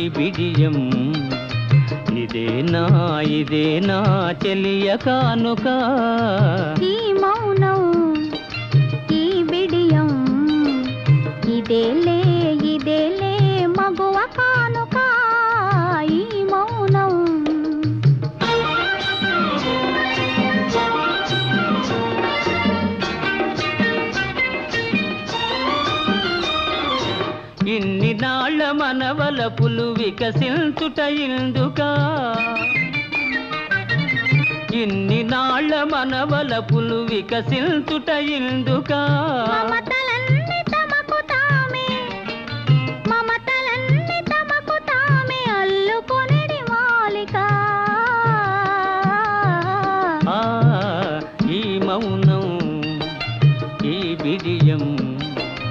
బిడియం ఇదేనా చెలియ కానుక ఈ మౌనం ఈ బిడియం ఇదేలే మగువ కానుక ఈ మౌనం ఇన్ని నాళ్ళ మనవలపులు వికసించుట ఇందుకా ఇన్ని నాళ్ళ మనవలపులు వికసించుట ఇందుకా మమత